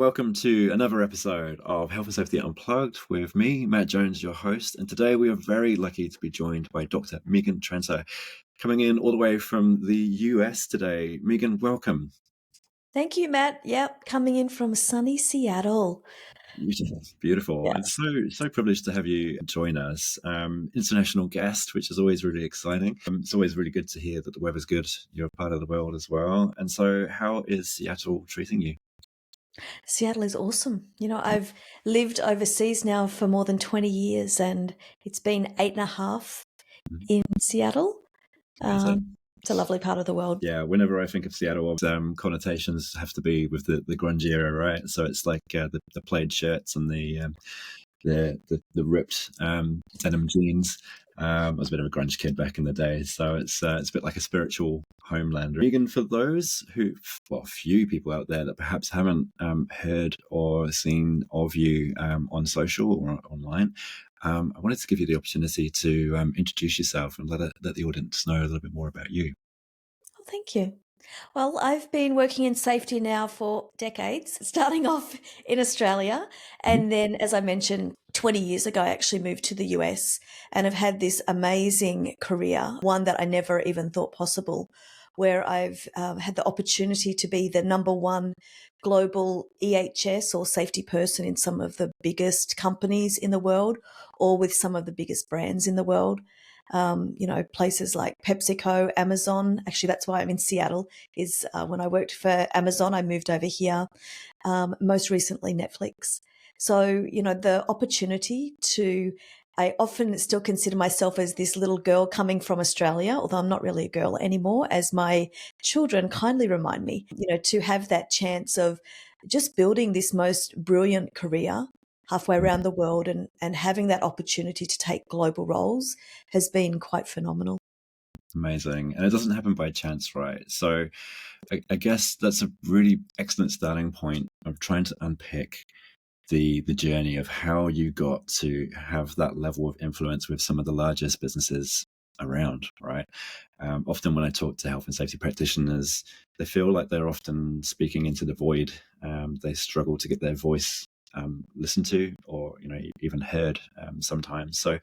Welcome to another episode of Health and Safety Unplugged with me, Matt Jones, your host. And today we are very lucky to be joined by Dr. Megan Tranter, coming in all the way from the US today. Megan, welcome. Thank you, Matt. Yep, coming in from sunny Seattle. Beautiful, beautiful. Yeah. It's so privileged to have you join us. International guest, which is always really exciting. It's always really good to hear that the weather's good. You're a part of the world as well. And so how is Seattle treating you? Seattle is awesome. I've lived overseas now for more than 20 years and it's been 8.5 in Seattle. Amazing. It's a lovely part of the world. Yeah, whenever I think of Seattle, connotations have to be with the grunge era, right? So it's like the plaid shirts and the ripped denim jeans. I was a bit of a grunge kid back in the day, so it's a bit like a spiritual homeland. Megan, for those few people out there that perhaps haven't heard or seen of you on social or online, I wanted to give you the opportunity to introduce yourself and let the audience know a little bit more about you. Oh, thank you. Well, I've been working in safety now for decades, starting off in Australia. Mhm. And then, as I mentioned, 20 years ago, I actually moved to the US and have had this amazing career, one that I never even thought possible, where I've had the opportunity to be the number one global EHS or safety person in some of the biggest companies in the world or with some of the biggest brands in the world. Places like PepsiCo, Amazon. Actually, that's why I'm in Seattle. Is when I worked for Amazon, I moved over here. Most recently, Netflix. So the opportunity to. I often still consider myself as this little girl coming from Australia, although I'm not really a girl anymore, as my children kindly remind me, to have that chance of just building this most brilliant career halfway around the world and having that opportunity to take global roles has been quite phenomenal. Amazing. And it doesn't happen by chance, right? So I guess that's a really excellent starting point of trying to unpick the journey of how you got to have that level of influence with some of the largest businesses around, right? Often when I talk to health and safety practitioners, they feel like they're often speaking into the void. They struggle to get their voice listened to or even heard sometimes. So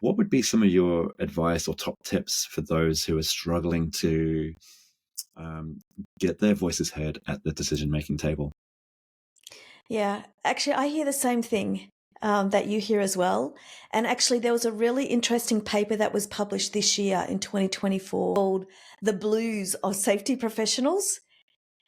what would be some of your advice or top tips for those who are struggling to um, get their voices heard at the decision-making table? Yeah, actually, I hear the same thing that you hear as well. And actually, there was a really interesting paper that was published this year in 2024 called The Blues of Safety Professionals.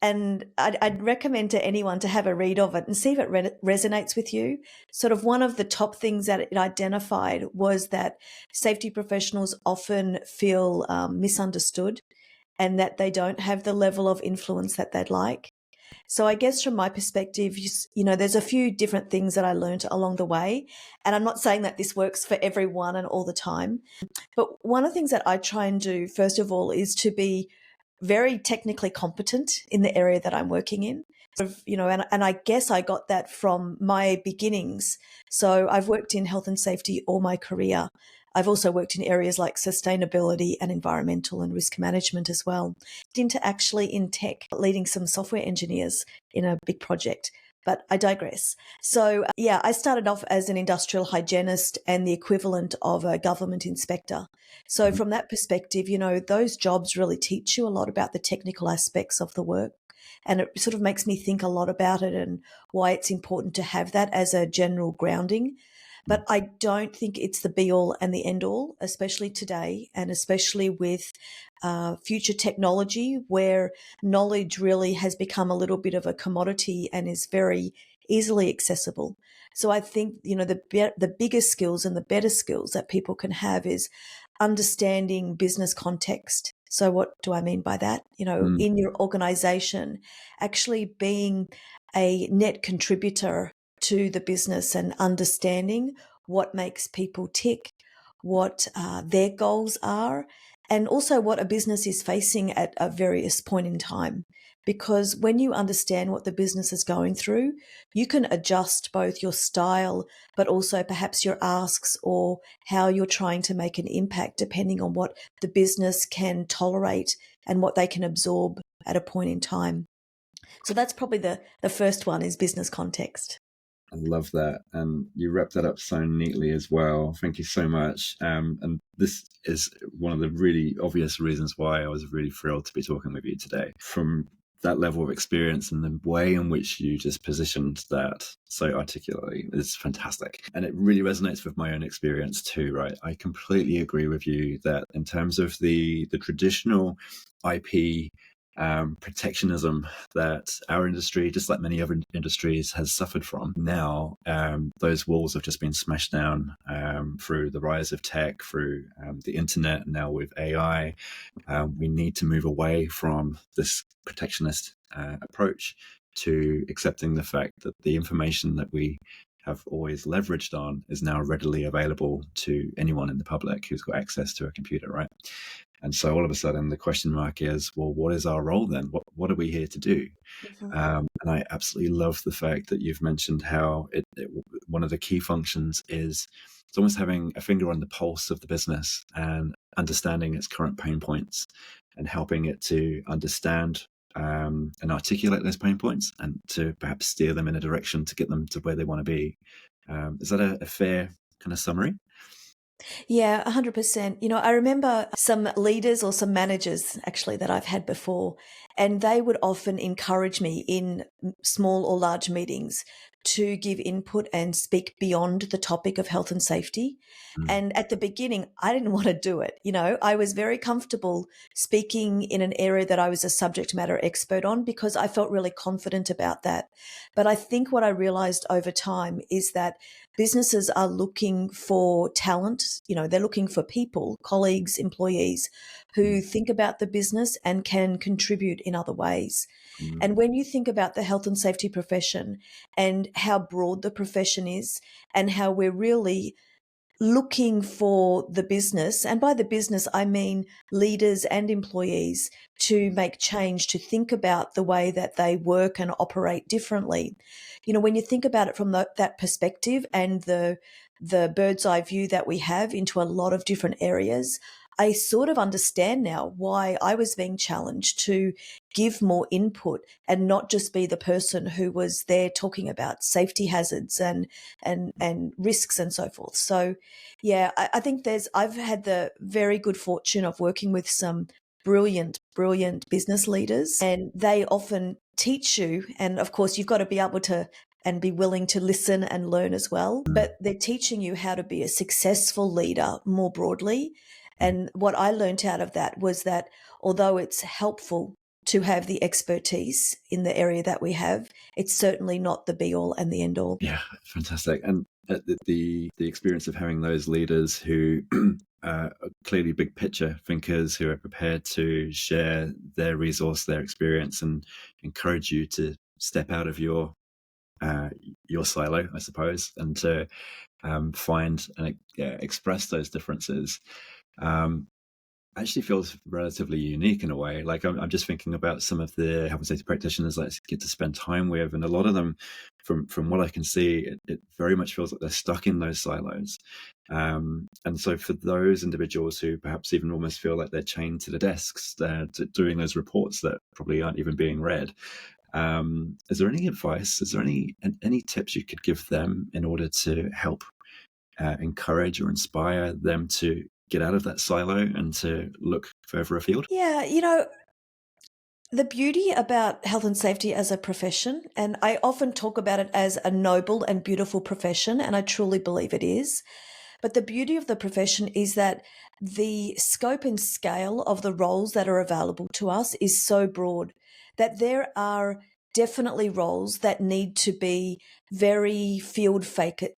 And I'd recommend to anyone to have a read of it and see if it resonates with you. Sort of one of the top things that it identified was that safety professionals often feel misunderstood and that they don't have the level of influence that they'd like. So I guess from my perspective, there's a few different things that I learned along the way. And I'm not saying that this works for everyone and all the time. But one of the things that I try and do, first of all, is to be very technically competent in the area that I'm working in. And I guess I got that from my beginnings. So I've worked in health and safety all my career. I've also worked in areas like sustainability and environmental and risk management as well. Into actually in tech, leading some software engineers in a big project. But I digress. So, yeah, I started off as an industrial hygienist and the equivalent of a government inspector. So, Mhm. from that perspective, those jobs really teach you a lot about the technical aspects of the work. And it sort of makes me think a lot about it and why it's important to have that as a general grounding. But I don't think it's the be all and the end all, especially today, and especially with future technology where knowledge really has become a little bit of a commodity and is very easily accessible. So I think, the biggest skills and the better skills that people can have is understanding business context. So what do I mean by that? Mm. In your organization, actually being a net contributor to the business and understanding what makes people tick, what their goals are, and also what a business is facing at a various point in time. Because when you understand what the business is going through, you can adjust both your style, but also perhaps your asks or how you're trying to make an impact depending on what the business can tolerate and what they can absorb at a point in time. So that's probably the first one, is business context. I love that. And you wrapped that up so neatly as well. Thank you so much. And this is one of the really obvious reasons why I was really thrilled to be talking with you today. From that level of experience and the way in which you just positioned that so articulately is fantastic. And it really resonates with my own experience too, right? I completely agree with you that in terms of the traditional IP protectionism that our industry, just like many other industries, has suffered from. Now, those walls have just been smashed down through the rise of tech, through the internet, and now with AI. We need to move away from this protectionist approach to accepting the fact that the information that we have always leveraged on is now readily available to anyone in the public who's got access to a computer, right? And so all of a sudden the question mark is, well, what is our role then? What are we here to do? Mm-hmm. And I absolutely love the fact that you've mentioned how one of the key functions is it's almost having a finger on the pulse of the business and understanding its current pain points and helping it to understand and articulate those pain points and to perhaps steer them in a direction to get them to where they want to be. Is that a fair kind of summary? Yeah, 100%. I remember some leaders or some managers actually that I've had before, and they would often encourage me in small or large meetings to give input and speak beyond the topic of health and safety. Mm, And at the beginning, I didn't want to do it. I was very comfortable speaking in an area that I was a subject matter expert on because I felt really confident about that. But I think what I realized over time is that businesses are looking for talent. They're looking for people, colleagues, employees mm, who think about the business and can contribute in other ways. mm, And when you think about the health and safety profession and how broad the profession is and how we're really looking for the business, and by the business, I mean leaders and employees, to make change, to think about the way that they work and operate differently. When you think about it from that perspective and the bird's eye view that we have into a lot of different areas, I sort of understand now why I was being challenged to give more input and not just be the person who was there talking about safety hazards and risks and so forth. So yeah, I think I've had the very good fortune of working with some brilliant business leaders, and they often teach you. And of course, you've got to be able to and be willing to listen and learn as well. mm, But they're teaching you how to be a successful leader more broadly. mm. And what I learned out of that was that although it's helpful to have the expertise in the area that we have, it's certainly not the be all and the end all. Yeah, fantastic. And the experience of having those leaders who are clearly big picture thinkers who are prepared to share their resource, their experience, and encourage you to step out of uh, your silo, I suppose, and to find and express those differences. Um, actually feels relatively unique in a way. Like I'm just thinking about some of the health and safety practitioners that I get to spend time with, and a lot of them, from what I can see, it very much feels like they're stuck in those silos. And so for those individuals who perhaps even almost feel like they're chained to the desks, they're doing those reports that probably aren't even being read. Is there any advice? Is there any tips you could give them in order to help encourage or inspire them to get out of that silo and to look further afield? Yeah, the beauty about health and safety as a profession, and I often talk about it as a noble and beautiful profession, and I truly believe it is. But the beauty of the profession is that the scope and scale of the roles that are available to us is so broad that there are definitely roles that need to be very focused,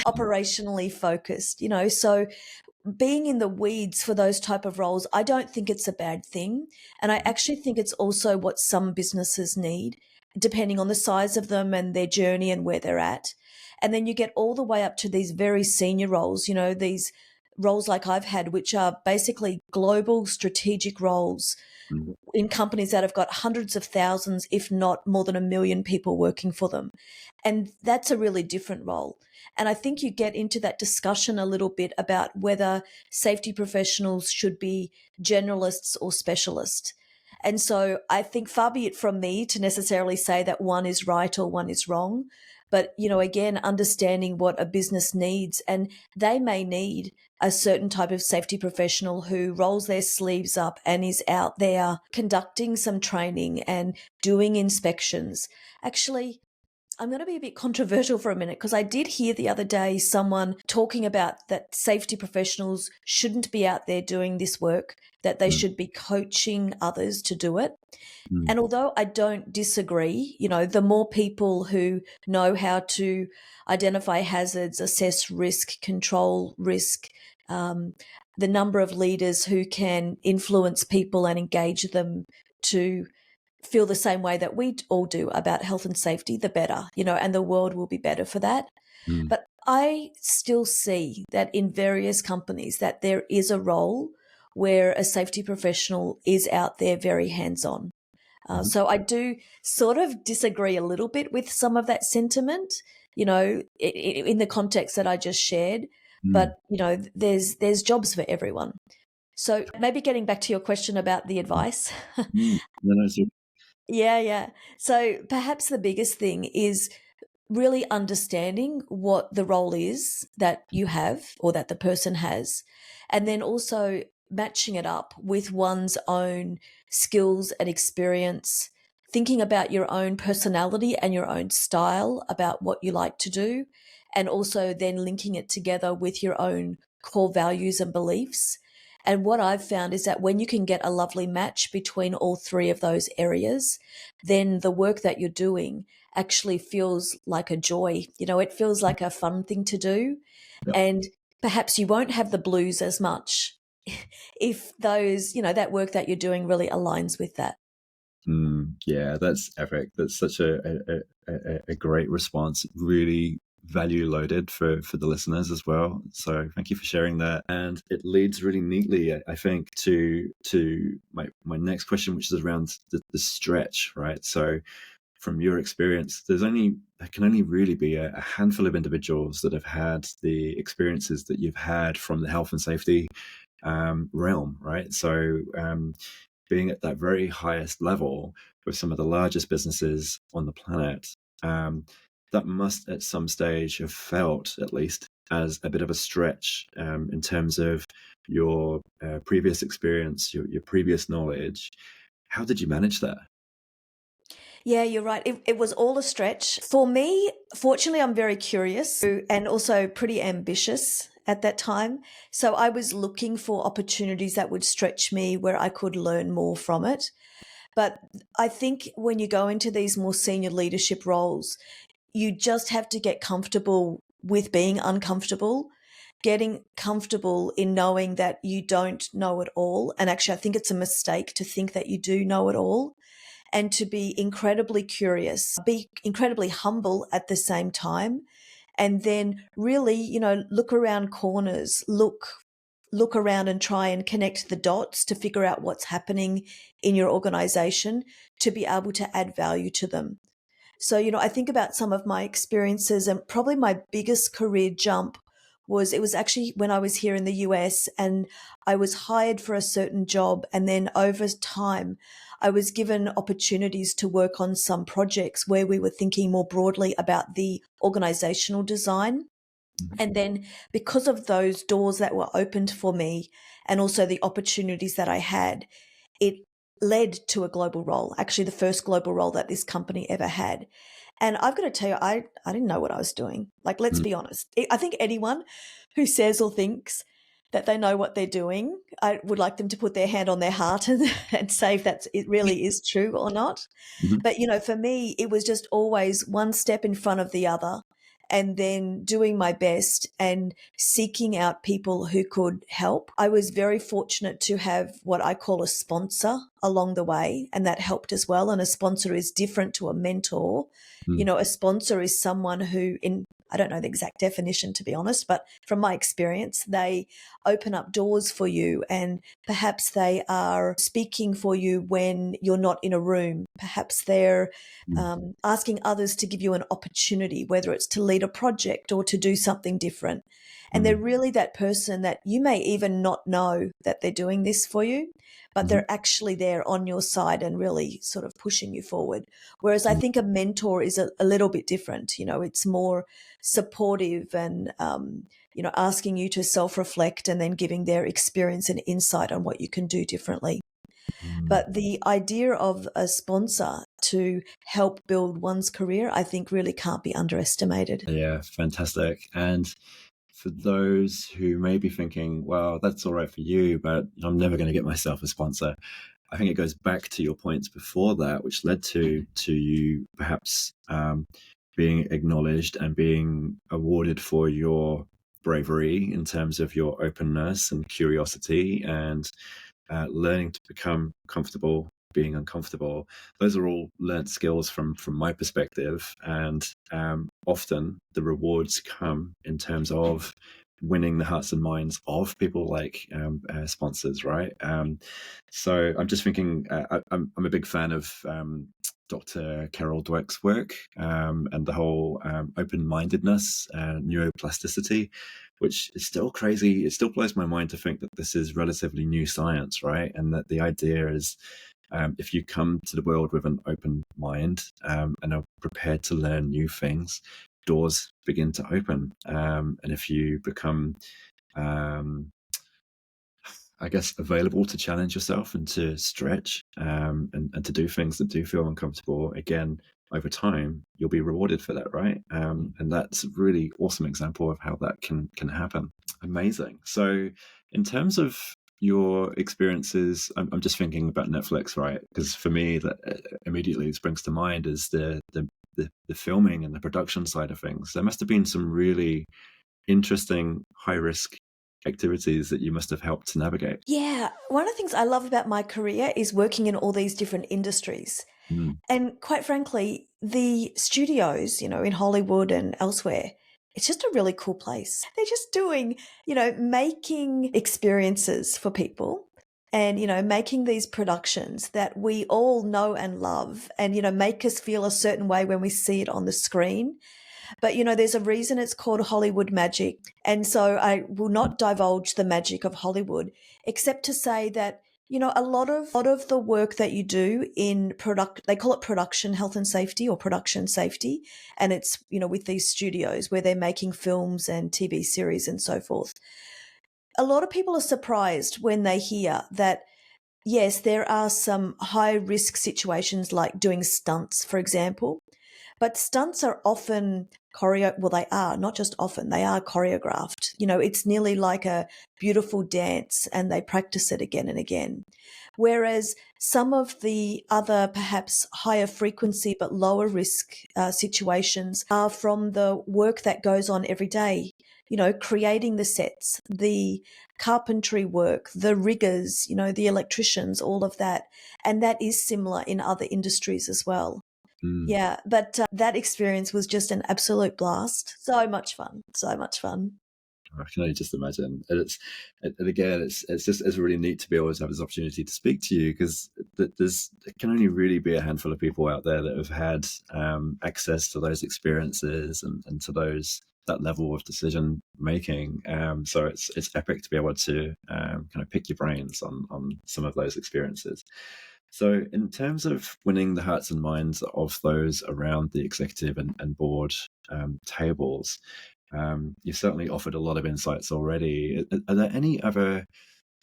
operationally focused, So being in the weeds for those type of roles, I don't think it's a bad thing. And I actually think it's also what some businesses need, depending on the size of them and their journey and where they're at. And then you get all the way up to these very senior roles, these roles like I've had, which are basically global strategic roles Mm, in companies that have got hundreds of thousands, if not more than 1 million people working for them. And that's a really different role. And I think you get into that discussion a little bit about whether safety professionals should be generalists or specialists. And so I think far be it from me to necessarily say that one is right or one is wrong. But, again, understanding what a business needs, and they may need a certain type of safety professional who rolls their sleeves up and is out there conducting some training and doing inspections. Actually, I'm going to be a bit controversial for a minute because I did hear the other day someone talking about that safety professionals shouldn't be out there doing this work, that they Mm, should be coaching others to do it. mm, And although I don't disagree, the more people who know how to identify hazards, assess risk, control risk, um, the number of leaders who can influence people and engage them to feel the same way that we all do about health and safety, the better, and the world will be better for that. mm, But I still see that in various companies that there is a role where a safety professional is out there very hands-on. mhm, So I do sort of disagree a little bit with some of that sentiment, in the context that I just shared. mm, But there's jobs for everyone. So maybe getting back to your question about the mm, advice. No, no, so, Yeah, yeah. So perhaps the biggest thing is really understanding what the role is that you have or that the person has, and then also matching it up with one's own skills and experience, thinking about your own personality and your own style about what you like to do, and also then linking it together with your own core values and beliefs. And what I've found is that when you can get a lovely match between all three of those areas, then the work that you're doing actually feels like a joy. It feels like a fun thing to do. yeah. And perhaps you won't have the blues as much if that work that you're doing really aligns with that. Yeah, that's epic. That's such a great response. Really value loaded for the listeners as well. So thank you for sharing that. And it leads really neatly, I think, to my next question, which is around the stretch, right? So from your experience, there can only really be a handful of individuals that have had the experiences that you've had from the health and safety realm, right? So being at that very highest level with some of the largest businesses on the planet, um, that must at some stage have felt, at least, as a bit of a stretch in terms of your previous experience, your previous knowledge. How did you manage that? Yeah, you're right. It was all a stretch. For me, fortunately, I'm very curious and also pretty ambitious at that time. So I was looking for opportunities that would stretch me where I could learn more from it. But I think when you go into these more senior leadership roles, you just have to get comfortable with being uncomfortable, getting comfortable in knowing that you don't know it all. And actually, I think it's a mistake to think that you do know it all, and to be incredibly curious, be incredibly humble at the same time. And then really, look around corners, look around and try and connect the dots to figure out what's happening in your organization to be able to add value to them. So, I think about some of my experiences, and probably my biggest career jump it was actually when I was here in the US, and I was hired for a certain job. And then over time, I was given opportunities to work on some projects where we were thinking more broadly about the organizational design. Mhm. And then because of those doors that were opened for me and also the opportunities that I had, it led to a global role, actually the first global role that this company ever had. And I've got to tell you, I didn't know what I was doing. Like, let's Mm, be honest. I think anyone who says or thinks that they know what they're doing, I would like them to put their hand on their heart and say if it really is true or not. mhm, But, for me, it was just always one step in front of the other, and then doing my best and seeking out people who could help. I was very fortunate to have what I call a sponsor along the way, and that helped as well. And a sponsor is different to a mentor. mm, A sponsor is someone who, I don't know the exact definition, to be honest, but from my experience, they open up doors for you, and perhaps they are speaking for you when you're not in a room. Perhaps they're mm, asking others to give you an opportunity, whether it's to lead a project or to do something different. And they're Mm. really that person that you may even not know that they're doing this for you, but Mhm. they're actually there on your side and really sort of pushing you forward. Whereas I Mm. think a mentor is a little bit different. It's more supportive and, asking you to self reflect and then giving their experience and insight on what you can do differently. Mm. But the idea of a sponsor to help build one's career, I think really can't be underestimated. Yeah, fantastic. And for those who may be thinking, well, that's all right for you, but I'm never going to get myself a sponsor. I think it goes back to your points before that, which led to you perhaps being acknowledged and being awarded for your bravery in terms of your openness and curiosity and learning to become comfortable being uncomfortable. Those are all learnt skills from my perspective, and often the rewards come in terms of winning the hearts and minds of people like sponsors, right? So I'm just thinking, I'm a big fan of Dr. Carol Dweck's work, and the whole open-mindedness and neuroplasticity, which is still crazy. It still blows my mind to think that this is relatively new science, right? And that the idea is, if you come to the world with an open mind and are prepared to learn new things, doors begin to open. And if you become, um, I guess, available to challenge yourself and to stretch, and to do things that do feel uncomfortable, again, over time, you'll be rewarded for that, right? And that's a really awesome example of how that can happen. Amazing. So, in terms of your experiences, I'm just thinking about Netflix, right? Because for me, that immediately springs to mind is the filming and the production side of things. There must have been some really interesting high risk activities that you must have helped to navigate. Yeah, one of the things I love about my career is working in all these different industries. Mm. And quite frankly, the studios, in Hollywood and elsewhere, it's just a really cool place. They're just doing, making experiences for people and, making these productions that we all know and love and, make us feel a certain way when we see it on the screen. But, there's a reason it's called Hollywood magic. And so I will not divulge the magic of Hollywood, except to say that, a lot of the work that you do in they call it production health and safety or production safety. And it's, with these studios where they're making films and TV series and so forth. A lot of people are surprised when they hear that yes, there are some high risk situations like doing stunts, for example, but stunts are often well, they are not just often, they are choreographed. It's nearly like a beautiful dance and they practice it again and again. Whereas some of the other perhaps higher frequency but lower risk situations are from the work that goes on every day. Creating the sets, the carpentry work, the riggers, the electricians, all of that. And that is similar in other industries as well. Mm. Yeah, but that experience was just an absolute blast. So much fun. So much fun. I can only just imagine. And again, it's really neat to be able to have this opportunity to speak to you, because there can only really be a handful of people out there that have had access to those experiences and to that level of decision making. So it's epic to be able to kind of pick your brains on some of those experiences. So, in terms of winning the hearts and minds of those around the executive and board tables, you've certainly offered a lot of insights already. Are there any other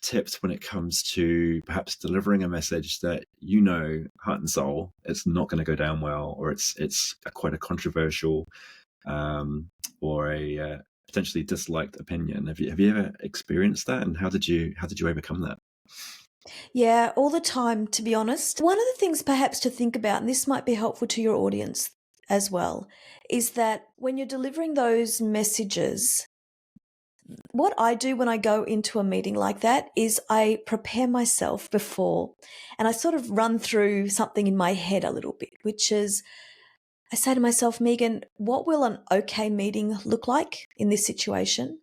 tips when it comes to perhaps delivering a message that, heart and soul, it's not going to go down well, or it's quite a controversial or a potentially disliked opinion? Have you ever experienced that, and how did you overcome that? Yeah, all the time, to be honest. One of the things perhaps to think about, and this might be helpful to your audience as well, is that when you're delivering those messages, what I do when I go into a meeting like that is I prepare myself before and I sort of run through something in my head a little bit, which is I say to myself, Megan, what will an okay meeting look like in this situation?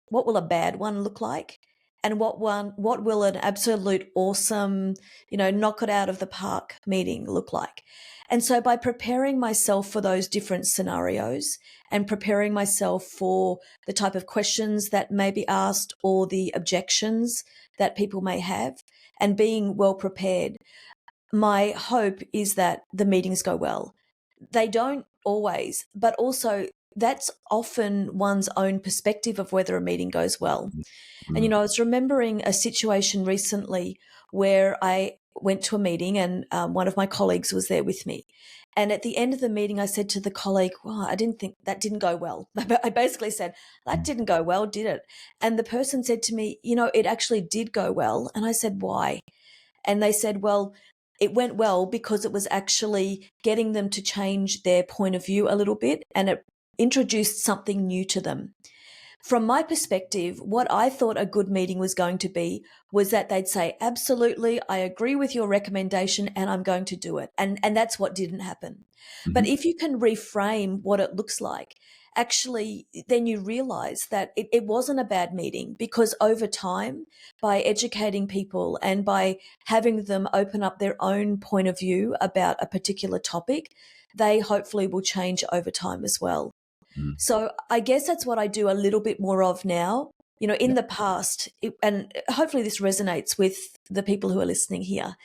What will a bad one look like? and what will an absolute awesome, knock it out of the park meeting look like. And so by preparing myself for those different scenarios and preparing myself for the type of questions that may be asked or the objections that people may have, and being well prepared, my hope is that the meetings go well. They don't always, but also that's often one's own perspective of whether a meeting goes well. And, Mm. I was remembering a situation recently where I went to a meeting and one of my colleagues was there with me. And at the end of the meeting, I said to the colleague, well, I didn't think that didn't go well. I basically said, that Mm. didn't go well, did it? And the person said to me, it actually did go well. And I said, why? And they said, well, it went well because it was actually getting them to change their point of view a little bit, and it introduced something new to them. From my perspective, what I thought a good meeting was going to be was that they'd say, absolutely, I agree with your recommendation and I'm going to do it. And that's what didn't happen. But Mhm. if you can reframe what it looks like, actually, then you realize that it wasn't a bad meeting, because over time, by educating people and by having them open up their own point of view about a particular topic, they hopefully will change over time as well. Mm. So I guess that's what I do a little bit more of now. In Yep. the past, and hopefully this resonates with the people who are listening here.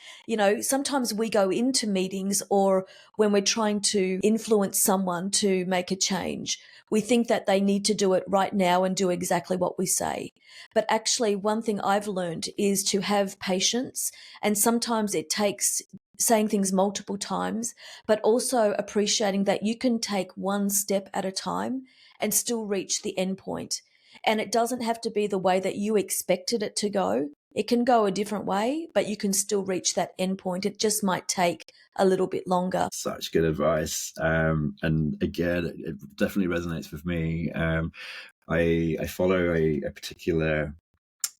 Sometimes we go into meetings, or when we're trying to influence someone to make a change, we think that they need to do it right now and do exactly what we say. But actually, one thing I've learned is to have patience. And sometimes it takes saying things multiple times, but also appreciating that you can take one step at a time and still reach the end point. And it doesn't have to be the way that you expected it to go. It can go a different way, but you can still reach that end point. It just might take a little bit longer. Such good advice. And again, it definitely resonates with me. I follow a particular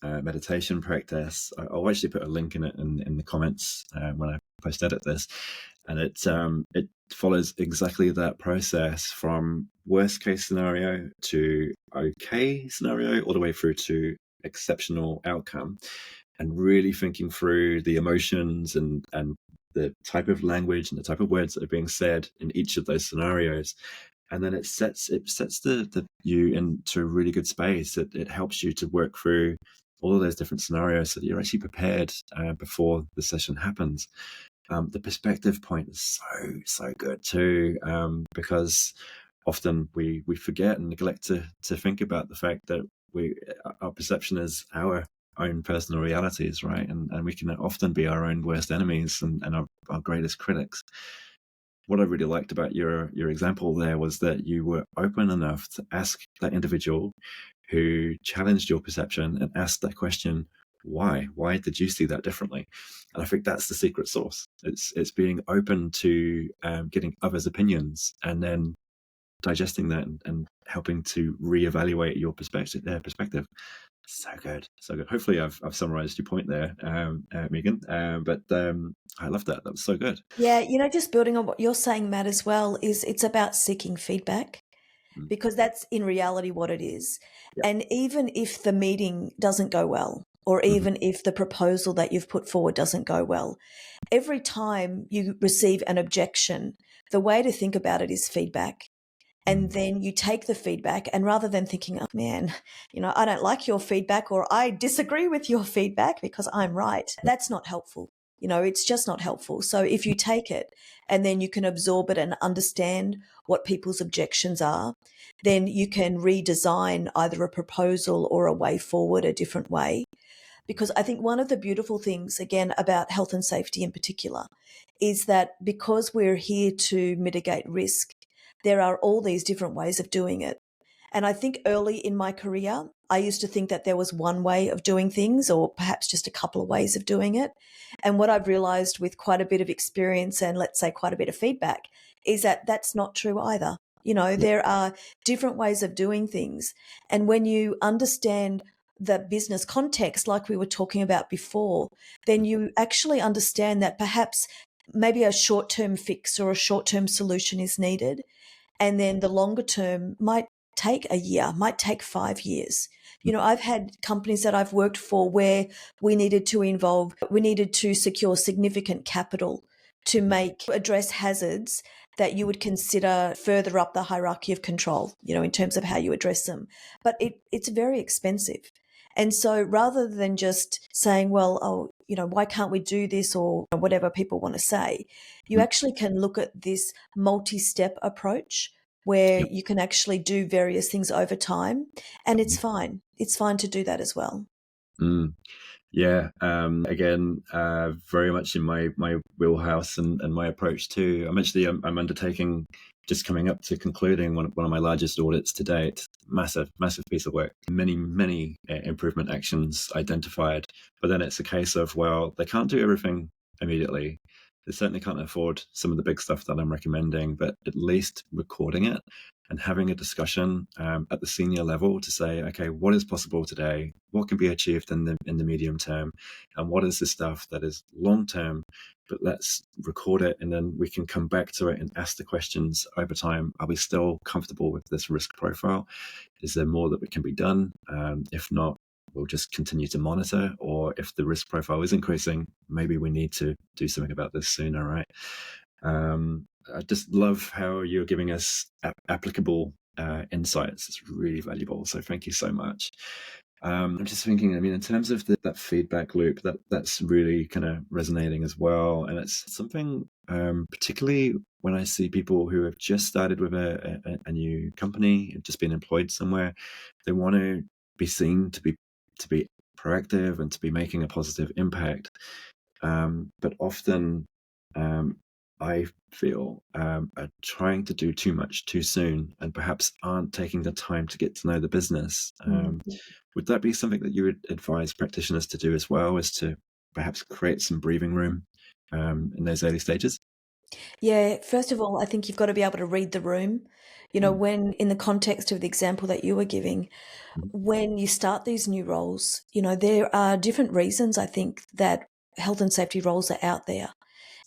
meditation practice. I'll actually put a link in it in the comments when I post edit this, and it follows exactly that process from worst case scenario to okay scenario all the way through to exceptional outcome, and really thinking through the emotions and the type of language and the type of words that are being said in each of those scenarios. And then it sets the you into a really good space. It helps you to work through all of those different scenarios so that you're actually prepared before the session happens. The perspective point is so good too, because often we forget and neglect to think about the fact that our perception is our own personal realities, right? And we can often be our own worst enemies and our greatest critics. What I really liked about your example there was that you were open enough to ask that individual who challenged your perception and asked that question, why did you see that differently? And I think that's the secret sauce. It's being open to getting others' opinions and then digesting that and helping to reevaluate your perspective. So good, so good. Hopefully I've summarized your point there, Megan, but I love that. That was so good. Yeah, just building on what you're saying, Matt, as well, is it's about seeking feedback, Mm. because that's in reality what it is. Yeah. And even if the meeting doesn't go well, or Mhm. even if the proposal that you've put forward doesn't go well, every time you receive an objection, the way to think about it is feedback. And Mm. then you take the feedback, and rather than thinking, oh man, I don't like your feedback, or I disagree with your feedback because I'm right, that's not helpful. It's just not helpful. So if you take it and then you can absorb it and understand what people's objections are, then you can redesign either a proposal or a way forward a different way. Because I think one of the beautiful things, again, about health and safety in particular, is that because we're here to mitigate risk, there are all these different ways of doing it. And I think early in my career, I used to think that there was one way of doing things, or perhaps just a couple of ways of doing it. And what I've realized with quite a bit of experience and, let's say, quite a bit of feedback, is that that's not true either. Yeah. There are different ways of doing things. And when you understand the business context, like we were talking about before, then you actually understand that perhaps maybe a short term fix or a short term solution is needed. And then the longer term might take a year, might take 5 years. I've had companies that I've worked for where we needed to secure significant capital to address hazards that you would consider further up the hierarchy of control, in terms of how you address them. But it's very expensive. And so rather than just saying, well, oh, why can't we do this, or whatever people want to say, you actually can look at this multi-step approach where Yep. you can actually do various things over time. And it's Mhm. fine. It's fine to do that as well. Mm. Yeah. Again, very much in my wheelhouse and my approach too. I'm undertaking, just coming up to concluding one of my largest audits to date. Massive piece of work. Many improvement actions identified. But then it's a case of, well, they can't do everything immediately. They certainly can't afford some of the big stuff that I'm recommending, but at least recording it and having a discussion at the senior level to say, okay, what is possible today? What can be achieved in the medium term? And what is the stuff that is long term? But let's record it, and then we can come back to it and ask the questions over time. Are we still comfortable with this risk profile? Is there more that can be done? If not, we'll just continue to monitor. Or if the risk profile is increasing, maybe we need to do something about this sooner, right? I just love how you're giving us applicable insights. It's really valuable. So thank you so much. I'm just thinking, I mean, in terms of that feedback loop, that's really kind of resonating as well. And it's something, particularly when I see people who have just started with a new company, have just been employed somewhere, they want to be seen to be proactive and to be making a positive impact. But often, I feel are trying to do too much too soon, and perhaps aren't taking the time to get to know the business. Would that be something that you would advise practitioners to do as well, is to perhaps create some breathing room in those early stages? Yeah, first of all, I think you've got to be able to read the room. Mm, When in the context of the example that you were giving, mhm, when you start these new roles, there are different reasons I think that health and safety roles are out there.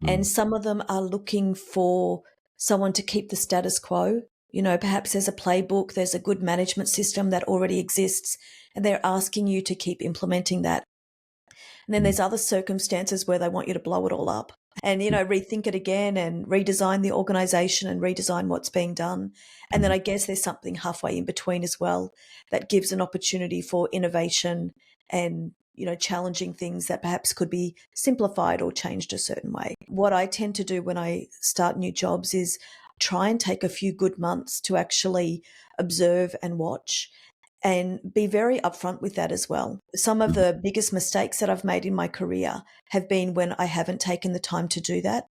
And mm, some of them are looking for someone to keep the status quo. Perhaps there's a playbook, there's a good management system that already exists, and they're asking you to keep implementing that. And then mm, there's other circumstances where they want you to blow it all up and, rethink it again and redesign the organization and redesign what's being done. And then mhm, I guess there's something halfway in between as well that gives an opportunity for innovation and, challenging things that perhaps could be simplified or changed a certain way. What I tend to do when I start new jobs is try and take a few good months to actually observe and watch and be very upfront with that as well. Some of mhm, the biggest mistakes that I've made in my career have been when I haven't taken the time to do that.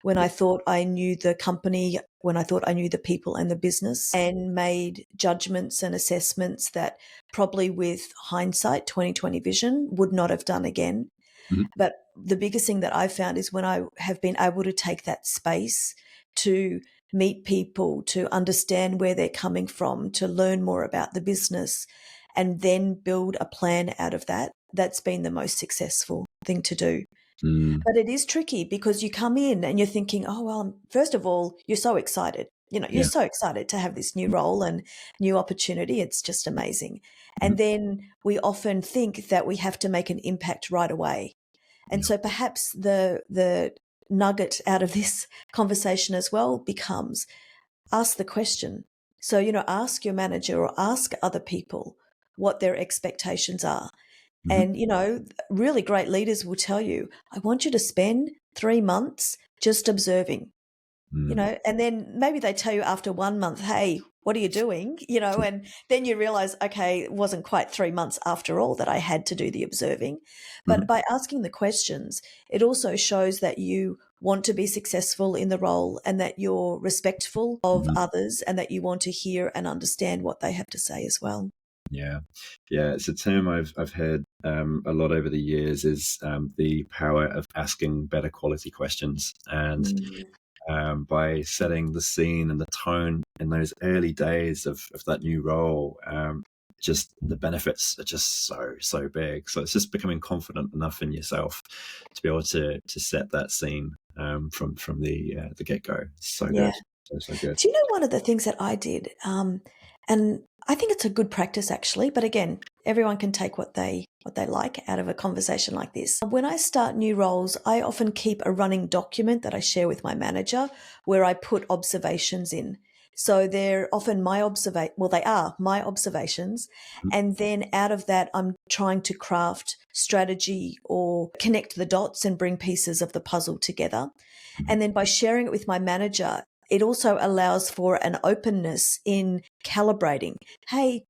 When I yep, thought I knew the company, when I thought I knew the people and the business, and made judgments and assessments that probably with hindsight, 2020 vision, would not have done again. mhm, But the biggest thing that I've found is when I have been able to take that space to meet people, to understand where they're coming from, to learn more about the business, and then build a plan out of that, that's been the most successful thing to do. mm, But it is tricky because you come in and you're thinking, oh, well, first of all, you're so excited. You're yeah, so excited to have this new role and new opportunity. It's just amazing. mhm, And then we often think that we have to make an impact right away. And yeah, so perhaps the nugget out of this conversation as well becomes ask the question. So, ask your manager or ask other people what their expectations are. mhm, And, really great leaders will tell you, I want you to spend 3 months just observing, mm, and then maybe they tell you after 1 month, hey, what are you doing? And then you realize, okay, it wasn't quite 3 months after all that I had to do the observing. But mhm, by asking the questions, it also shows that you want to be successful in the role and that you're respectful of mhm. others and that you want to hear and understand what they have to say as well. Yeah, yeah, it's a term I've heard a lot over the years, is the power of asking better quality questions. And Mm. by setting the scene and the tone in those early days of that new role, just the benefits are just so big. So it's just becoming confident enough in yourself to be able to set that scene from the get go. So Yeah. good, so good. Do you know one of the things that I did? And I think it's a good practice actually, but again, everyone can take what they like out of a conversation like this. When I start new roles, I often keep a running document that I share with my manager where I put observations in. So they're often they are my observations. And then out of that, I'm trying to craft strategy or connect the dots and bring pieces of the puzzle together. And then by sharing it with my manager, it also allows for an openness in calibrating. Hey,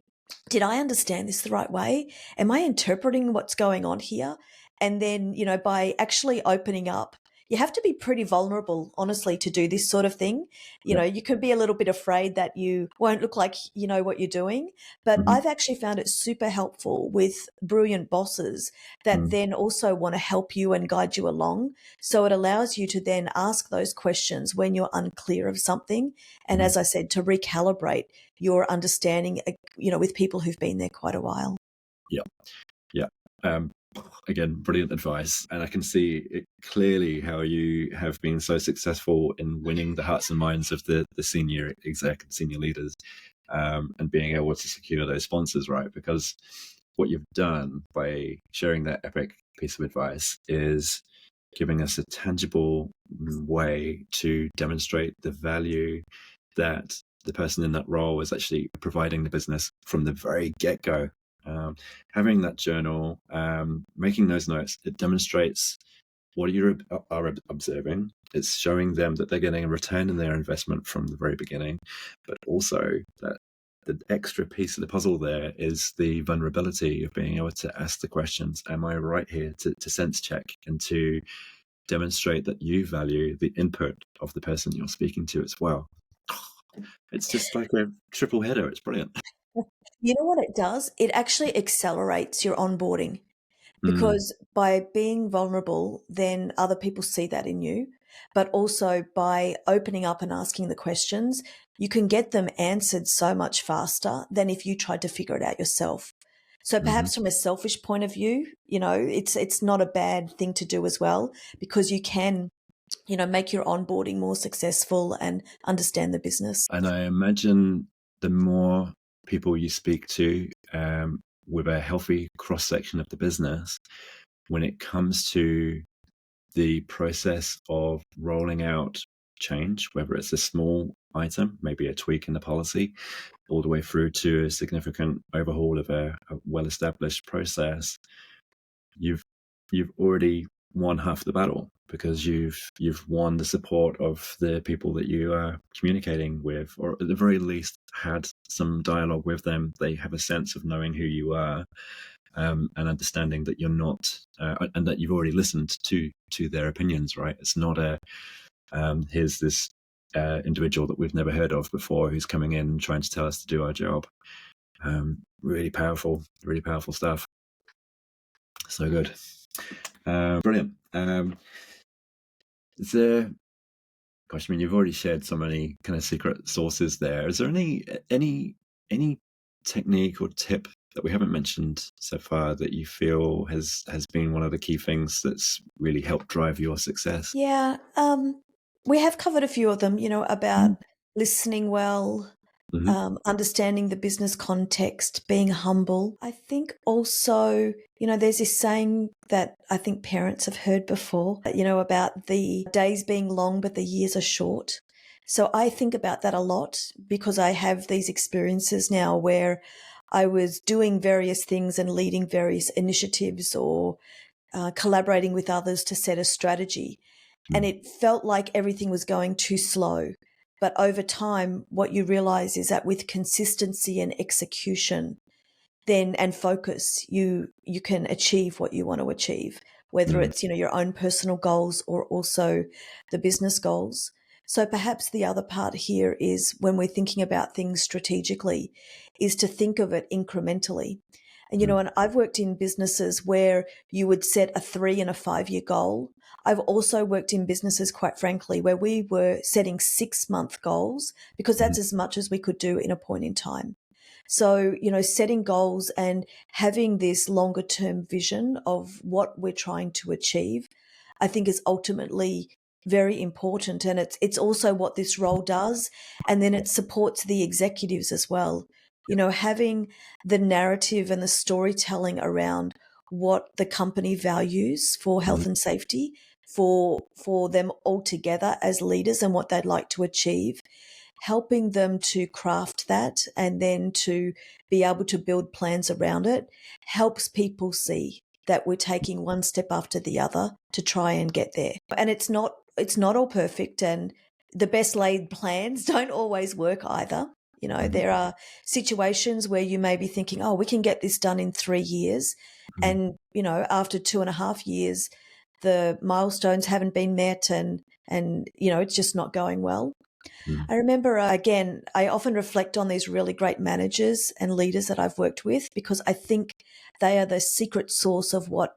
did I understand this the right way? Am I interpreting what's going on here? And then, by actually opening up, you have to be pretty vulnerable, honestly, to do this sort of thing. Yeah. You could be a little bit afraid that you won't look like you know what you're doing. But Hmm. I've actually found it super helpful with brilliant bosses that then also want to help you and guide you along. So it allows you to then ask those questions when you're unclear of something. And Hmm. as I said, to recalibrate your understanding, with people who've been there quite a while. Yeah. Yeah. Um, Again, brilliant advice. And I can see it clearly how you have been so successful in winning the hearts and minds of the senior exec and senior leaders, and being able to secure those sponsors, right? Because what you've done by sharing that epic piece of advice is giving us a tangible way to demonstrate the value that the person in that role is actually providing the business from the very get-go. Having that journal, making those notes, it demonstrates what you are observing. It's showing them that they're getting a return in their investment from the very beginning, but also that the extra piece of the puzzle there is the vulnerability of being able to ask the questions, am I right here, to sense check and to demonstrate that you value the input of the person you're speaking to as well. It's just like a triple header. It's brilliant. You know what it does? It actually accelerates your onboarding Mm, because by being vulnerable, then other people see that in you. But also by opening up and asking the questions, you can get them answered so much faster than if you tried to figure it out yourself. So mhm. perhaps from a selfish point of view, it's not a bad thing to do as well because you can, make your onboarding more successful and understand the business. And I imagine the more people you speak to, with a healthy cross section of the business, when it comes to the process of rolling out change, whether it's a small item, maybe a tweak in the policy, all the way through to a significant overhaul of a well-established process, you've already won half the battle because you've won the support of the people that you are communicating with, or at the very least had some dialogue with them. They have a sense of knowing who you are, and understanding that you're not, and that you've already listened to their opinions. Right? It's not here's this individual that we've never heard of before who's coming in trying to tell us to do our job. Really powerful stuff. So good. Brilliant. Is there, gosh, I mean, you've already shared so many kind of secret sources there. Is there any technique or tip that we haven't mentioned so far that you feel has been one of the key things that's really helped drive your success? Yeah, we have covered a few of them, about Mm. listening well, Mm-hmm. understanding the business context, being humble. I think also, there's this saying that I think parents have heard before, about the days being long, but the years are short. So I think about that a lot because I have these experiences now where I was doing various things and leading various initiatives or collaborating with others to set a strategy. And Mm. it felt like everything was going too slow. But over time, what you realize is that with consistency and execution, then and focus, you can achieve what you want to achieve, whether Mm. it's, your own personal goals or also the business goals. So perhaps the other part here is when we're thinking about things strategically, is to think of it incrementally. And, Mm. and I've worked in businesses where you would set a 3 and a 5 year goal. I've also worked in businesses, quite frankly, where we were setting 6 month goals because Mm. that's as much as we could do in a point in time. So, setting goals and having this longer term vision of what we're trying to achieve, I think is ultimately very important. And it's also what this role does. And then it supports the executives as well. having the narrative and the storytelling around what the company values for Mm, health and safety for them all together as leaders and what they'd like to achieve, helping them to craft that and then to be able to build plans around it helps people see that we're taking one step after the other to try and get there. And it's not all perfect, and the best laid plans don't always work either. mm, There are situations where you may be thinking, oh, we can get this done in 3 years. mm, And, after 2.5 years, the milestones haven't been met and it's just not going well. mm, I remember, again, I often reflect on these really great managers and leaders that I've worked with because I think they are the secret source of what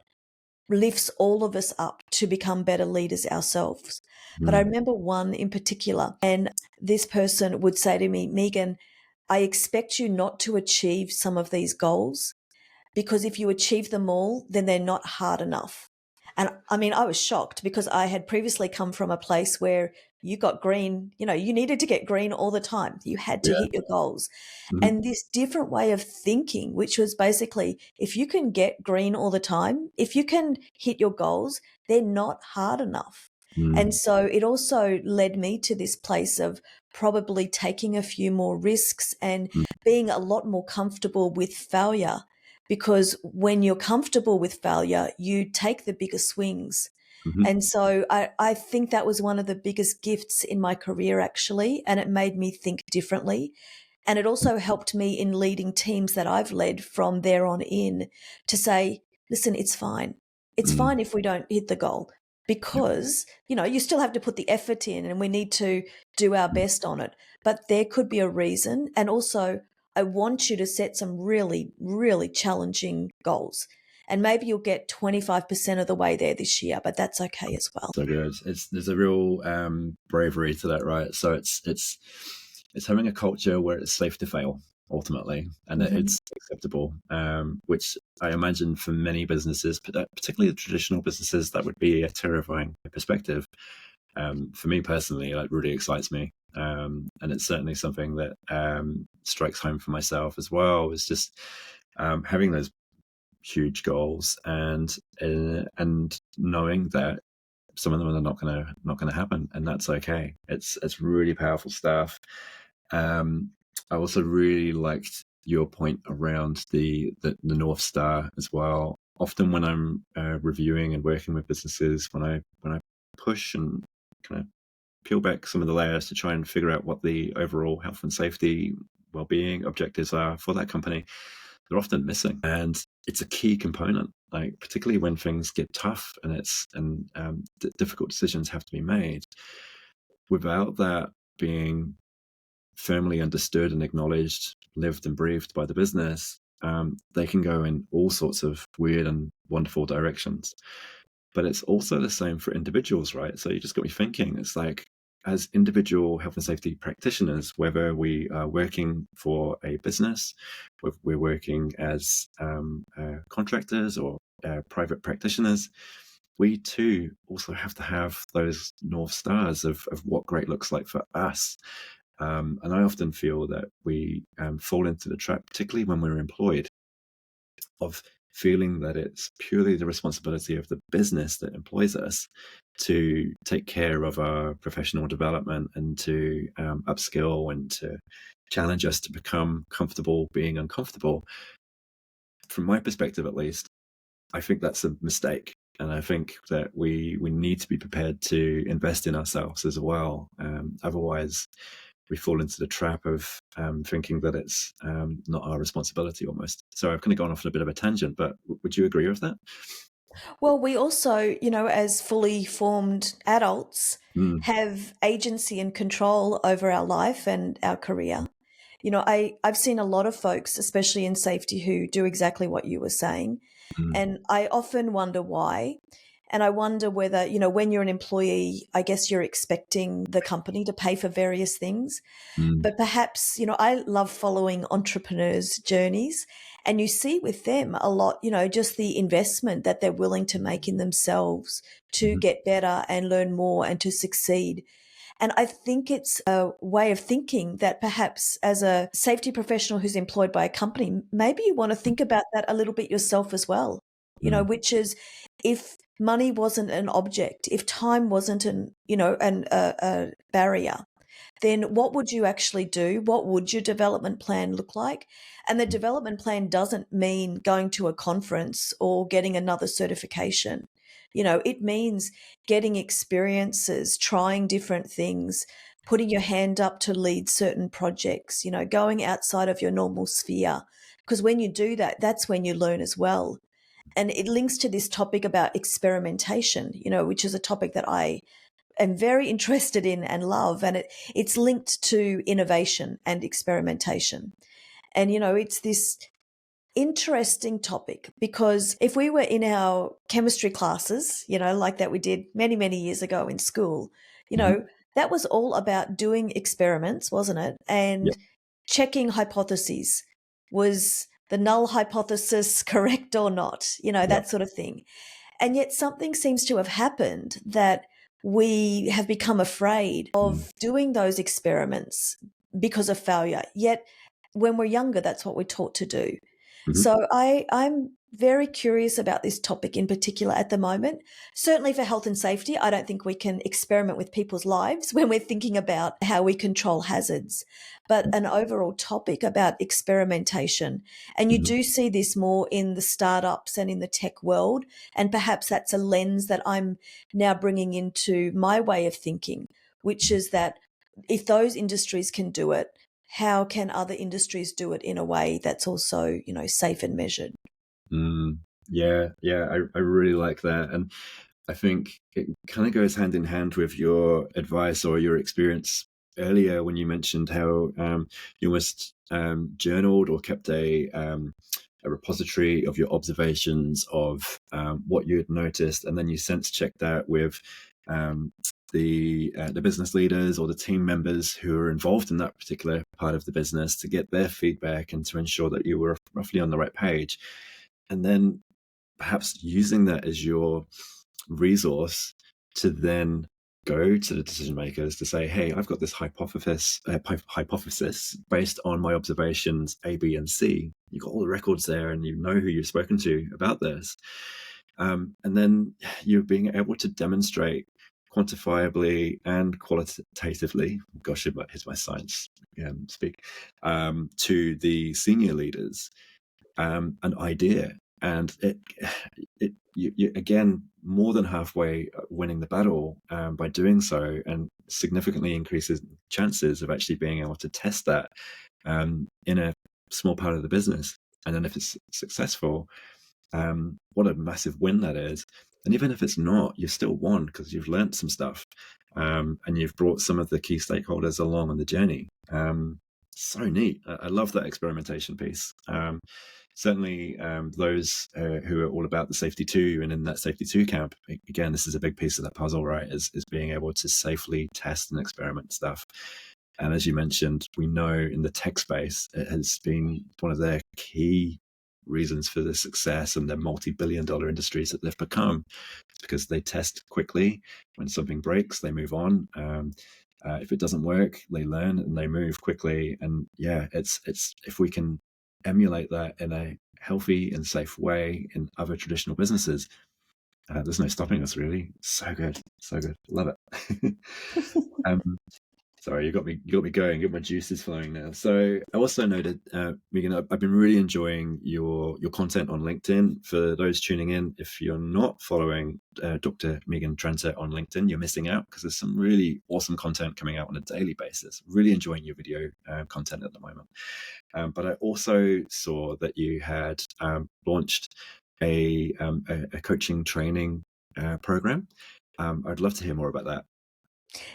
lifts all of us up to become better leaders ourselves. But I mm. remember one in particular, and this person would say to me, Megan, I expect you not to achieve some of these goals because if you achieve them all, then they're not hard enough. And I mean, I was shocked because I had previously come from a place where you got green, you needed to get green all the time. You had to Yeah. hit your goals. Mhm, And this different way of thinking, which was basically if you can get green all the time, if you can hit your goals, they're not hard enough. And mm, so it also led me to this place of probably taking a few more risks and mm, being a lot more comfortable with failure. Because when you're comfortable with failure, you take the bigger swings. mhm, And so I think that was one of the biggest gifts in my career, actually. And it made me think differently. And it also helped me in leading teams that I've led from there on in to say, listen, it's fine. It's mm. fine if we don't hit the goal Yep. because, you still have to put the effort in and we need to do our Mm, best on it. But there could be a reason. And also, I want you to set some really, really challenging goals. And maybe you'll get 25% of the way there this year, but that's okay as well. so good. There's a real bravery to that, right? So it's having a culture where it's safe to fail ultimately, and that Hmm. it's acceptable. Which I imagine for many businesses, particularly the traditional businesses, that would be a terrifying perspective. For me personally, it really excites me, and it's certainly something that strikes home for myself as well. Is just having those huge goals and knowing that some of them are not gonna happen, and that's okay. It's really powerful stuff. I also really liked your point around the North Star as well. Often when I'm reviewing and working with businesses, when I push and kind of peel back some of the layers to try and figure out what the overall health and safety well-being objectives are for that company, they're often missing, and it's a key component. Like particularly when things get tough and difficult decisions have to be made, without that being firmly understood and acknowledged, lived and breathed by the business, they can go in all sorts of weird and wonderful directions. But it's also the same for individuals, right? So you just got me thinking. It's like, as individual health and safety practitioners, whether we are working for a business, whether we're working as contractors or private practitioners, we too also have to have those North Stars of what great looks like for us. And I often feel that we fall into the trap, particularly when we're employed, of feeling that it's purely the responsibility of the business that employs us to take care of our professional development and to upskill and to challenge us to become comfortable being uncomfortable. From my perspective, at least, I think that's a mistake. And I think that we need to be prepared to invest in ourselves as well. Otherwise, we fall into the trap of thinking that it's not our responsibility almost. So I've kind of gone off on a bit of a tangent, but would you agree with that? Well, we also, as fully formed adults, Mm, have agency and control over our life and our career. I've seen a lot of folks, especially in safety, who do exactly what you were saying. mm, And I often wonder why. And I wonder whether, when you're an employee, I guess you're expecting the company to pay for various things. mm, But perhaps, I love following entrepreneurs' journeys. And you see with them a lot, just the investment that they're willing to make in themselves to mhm, get better and learn more and to succeed. And I think it's a way of thinking that perhaps as a safety professional who's employed by a company, maybe you want to think about that a little bit yourself as well, Mm, which is if money wasn't an object, if time wasn't a barrier, then what would you actually do? What would your development plan look like? And the development plan doesn't mean going to a conference or getting another certification. It means getting experiences, trying different things, putting your hand up to lead certain projects, going outside of your normal sphere. Because when you do that, that's when you learn as well. And it links to this topic about experimentation, which is a topic that I am very interested in and love. And it's linked to innovation and experimentation. And, it's this interesting topic because if we were in our chemistry classes, like that we did many, many years ago in school, mhm. that was all about doing experiments, wasn't it? Yeah. And checking hypotheses. Was the null hypothesis correct or not? Yeah. That sort of thing. And yet something seems to have happened that we have become afraid Mm, of doing those experiments because of failure. Yet when we're younger, that's what we're taught to do. mhm, So I'm very curious about this topic in particular at the moment. Certainly for health and safety, I don't think we can experiment with people's lives when we're thinking about how we control hazards, but an overall topic about experimentation. And you mhm, do see this more in the startups and in the tech world. And perhaps that's a lens that I'm now bringing into my way of thinking, which mhm. is that if those industries can do it, how can other industries do it in a way that's also, safe and measured? Mm, yeah, yeah, I really like that. And I think it kind of goes hand in hand with your advice or your experience earlier when you mentioned how you almost journaled or kept a repository of your observations of what you had noticed, and then you sense checked that with um, the business leaders or the team members who are involved in that particular part of the business to get their feedback and to ensure that you were roughly on the right page, and then perhaps using that as your resource to then go to the decision makers to say, hey, I've got this hypothesis based on my observations A, B, and C. You've got all the records there and you know who you've spoken to about this. And then you're being able to demonstrate quantifiably and qualitatively, gosh, here's my science speak, to the senior leaders an idea, and you again more than halfway winning the battle by doing so, and significantly increases chances of actually being able to test that in a small part of the business. And then if it's successful, what a massive win that is. And even if it's not, you've still won because you've learnt some stuff and you've brought some of the key stakeholders along on the journey. So neat. I love that experimentation piece. Certainly, those who are all about the safety two and in that safety two camp, again, this is a big piece of that puzzle, right? Is being able to safely test and experiment stuff. And as you mentioned, we know in the tech space, it has been one of their key reasons for the success and the multi-billion-dollar industries that they've become, because they test quickly. When something breaks, they move on. If it doesn't work, they learn and they move quickly. And yeah, it's if we can emulate that in a healthy and safe way in other traditional businesses, there's no stopping us really. So good, so good, love it. um, Sorry, you got me going. Get my juices flowing now. So I also noted, Megan, I've been really enjoying your content on LinkedIn. For those tuning in, if you're not following Dr. Megan Tranter on LinkedIn, you're missing out because there's some really awesome content coming out on a daily basis. Really enjoying your video content at the moment. But I also saw that you had launched a coaching training program. I'd love to hear more about that.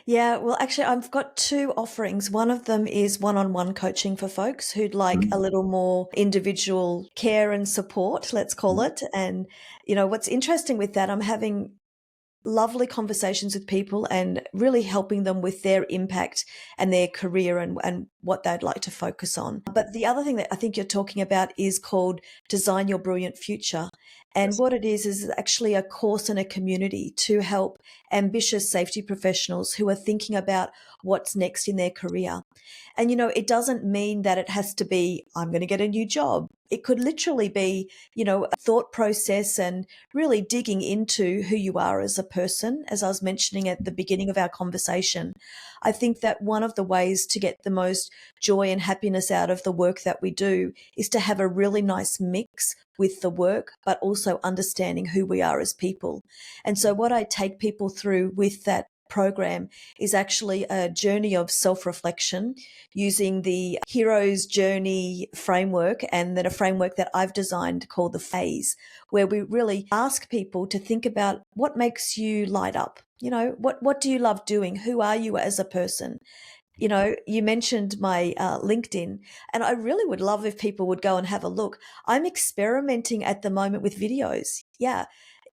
Yeah, well, actually, I've got two offerings. One of them is one-on-one coaching for folks who'd like a Mm, little more individual care and support, let's call it. And, what's interesting with that, I'm having lovely conversations with people and really helping them with their impact and their career and what they'd like to focus on. But the other thing that I think you're talking about is called Design Your Brilliant Future. And Yes. what it is actually a course and a community to help ambitious safety professionals who are thinking about what's next in their career. And, it doesn't mean that it has to be, I'm going to get a new job. It could literally be, a thought process and really digging into who you are as a person. As I was mentioning at the beginning of our conversation, I think that one of the ways to get the most joy and happiness out of the work that we do is to have a really nice mix with the work, but also understanding who we are as people. And so what I take people through with that program is actually a journey of self-reflection using the hero's journey framework, and then a framework that I've designed called the phase, where we really ask people to think about what makes you light up. What do you love doing? Who are you as a person? You mentioned my LinkedIn, and I really would love if people would go and have a look. I'm experimenting at the moment with videos. Yeah.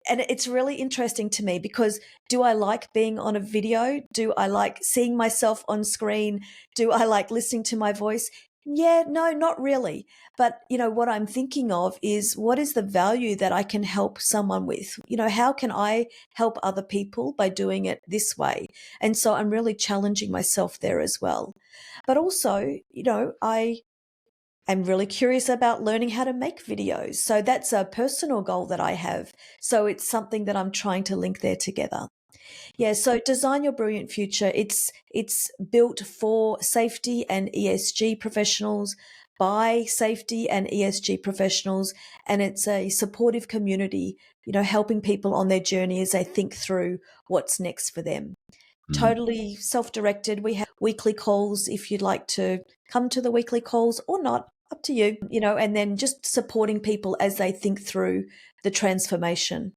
And it's really interesting to me because do I like being on a video? Do I like seeing myself on screen? Do I like listening to my voice? Yeah, no, not really. But, what I'm thinking of is what is the value that I can help someone with? How can I help other people by doing it this way? And so I'm really challenging myself there as well. But also, I'm really curious about learning how to make videos. So that's a personal goal that I have. So it's something that I'm trying to link there together. Yeah, so Design Your Brilliant Future, it's built for safety and ESG professionals by safety and ESG professionals, and it's a supportive community, helping people on their journey as they think through what's next for them. Mm. Totally self-directed. We have weekly calls if you'd like to come to the weekly calls or not, up to you, and then just supporting people as they think through the transformation.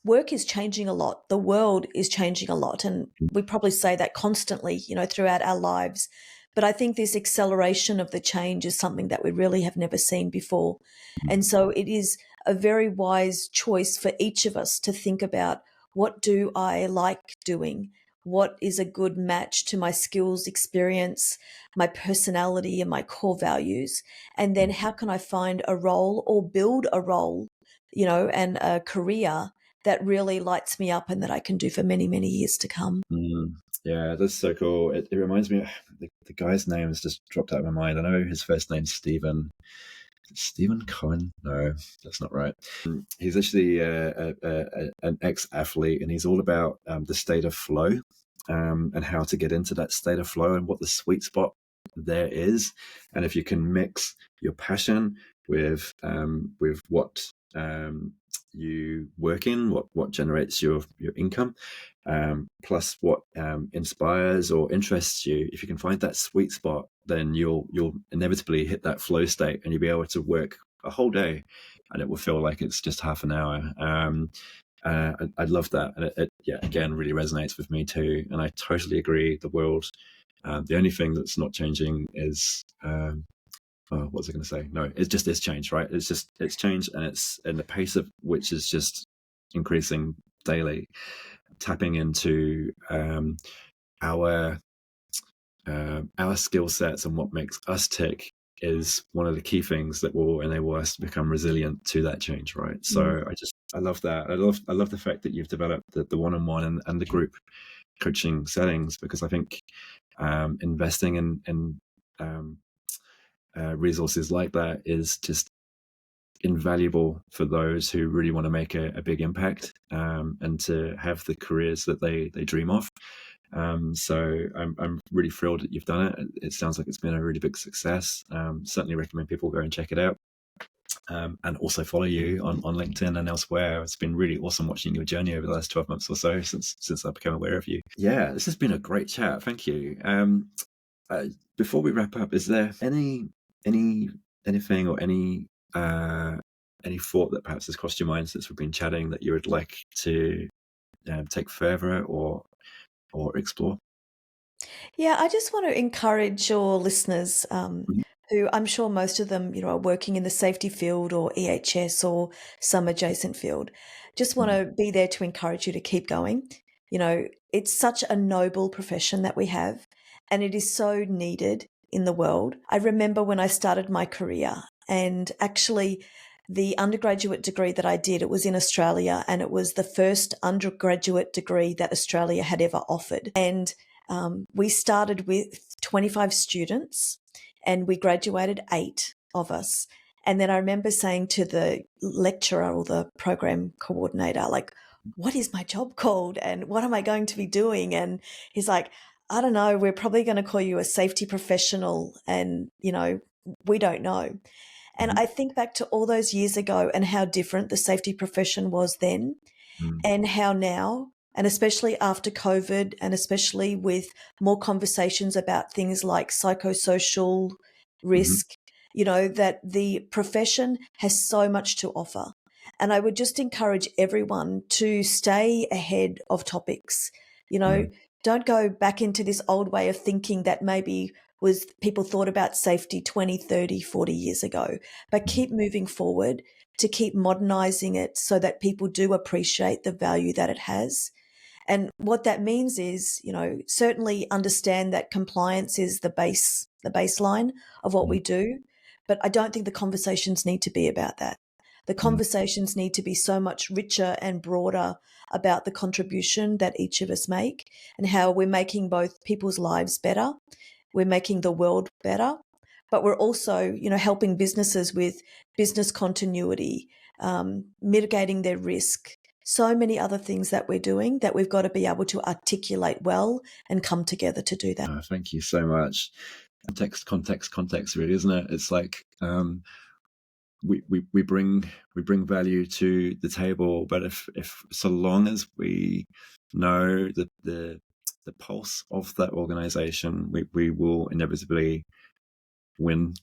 Work is changing a lot. The world is changing a lot. And we probably say that constantly, throughout our lives. But I think this acceleration of the change is something that we really have never seen before. And so it is a very wise choice for each of us to think about, what do I like doing? What is a good match to my skills, experience, my personality, and my core values? And then how can I find a role or build a role, and a career that really lights me up and that I can do for many, many years to come. Mm. Yeah, that's so cool. It reminds me, the guy's name has just dropped out of my mind. I know his first name's Stephen. Stephen Cohen? No, that's not right. He's actually an ex-athlete, and he's all about the state of flow, and how to get into that state of flow and what the sweet spot there is. And if you can mix your passion with what you work in, what generates your income, plus what inspires or interests you. If you can find that sweet spot, then you'll inevitably hit that flow state, and you'll be able to work a whole day, and it will feel like it's just half an hour. I love that, and it yeah, again, really resonates with me too. And I totally agree. The world, the only thing that's not changing is what was I going to say? No, it's just this change, right? It's changed, and the pace of which is just increasing daily. Tapping into our skill sets and what makes us tick is one of the key things that will enable us to become resilient to that change, right? Mm. So I love that. I love the fact that you've developed the one-on-one and the group coaching settings, because I think investing in resources like that is just invaluable for those who really want to make a big impact, and to have the careers that they dream of. So I'm really thrilled that you've done it. It sounds like it's been a really big success. Certainly recommend people go and check it out. And also follow you on LinkedIn and elsewhere. It's been really awesome watching your journey over the last 12 months or so since I became aware of you. Yeah, this has been a great chat. Thank you. Before we wrap up, is there anything or any thought that perhaps has crossed your mind since we've been chatting that you would like to take further or explore? Yeah, I just want to encourage your listeners, Mhm. who I'm sure most of them, are working in the safety field or EHS or some adjacent field. Just want Mhm. to be there to encourage you to keep going. It's such a noble profession that we have. and it is so needed in the world. I remember when I started my career, and actually the undergraduate degree that I did, it was in Australia, and it was the first undergraduate degree that Australia had ever offered. And we started with 25 students and we graduated 8 of us. And then I remember saying to the lecturer or the program coordinator, like, what is my job called and what am I going to be doing? And he's like, I don't know, we're probably going to call you a safety professional. And, we don't know. And Mhm. I think back to all those years ago and how different the safety profession was then Mm. and how now, and especially after COVID, and especially with more conversations about things like psychosocial Mhm. risk, that the profession has so much to offer. And I would just encourage everyone to stay ahead of topics. You know, Mm. don't go back into this old way of thinking that maybe was people thought about safety 20, 30, 40 years ago, but Mhm. keep moving forward to keep modernizing it so that people do appreciate the value that it has. And what that means is, certainly understand that compliance is the baseline of what Mm. we do. But I don't think the conversations need to be about that. The Mm. conversations need to be so much richer and broader about the contribution that each of us make and how we're making both people's lives better. We're making the world better, but we're also, helping businesses with business continuity, mitigating their risk, so many other things that we're doing that we've got to be able to articulate well and come together to do that. Oh, thank you so much. Context, context, context, really, isn't it? It's like we bring value to the table, but if so long as we know the pulse of that organization, we will inevitably win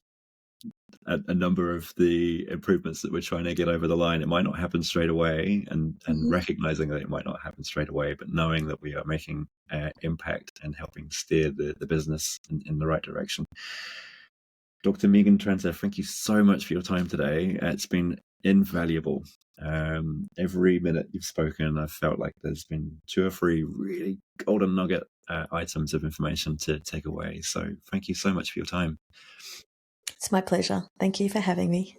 a number of the improvements that we're trying to get over the line. It might not happen straight away, and Mhm. recognizing that it might not happen straight away, but knowing that we are making impact and helping steer the business in the right direction. Dr. Megan Tranter, thank you so much for your time today. It's been invaluable. Every minute you've spoken, I've felt like there's been 2 or 3 really golden nugget items of information to take away. So thank you so much for your time. It's my pleasure. Thank you for having me.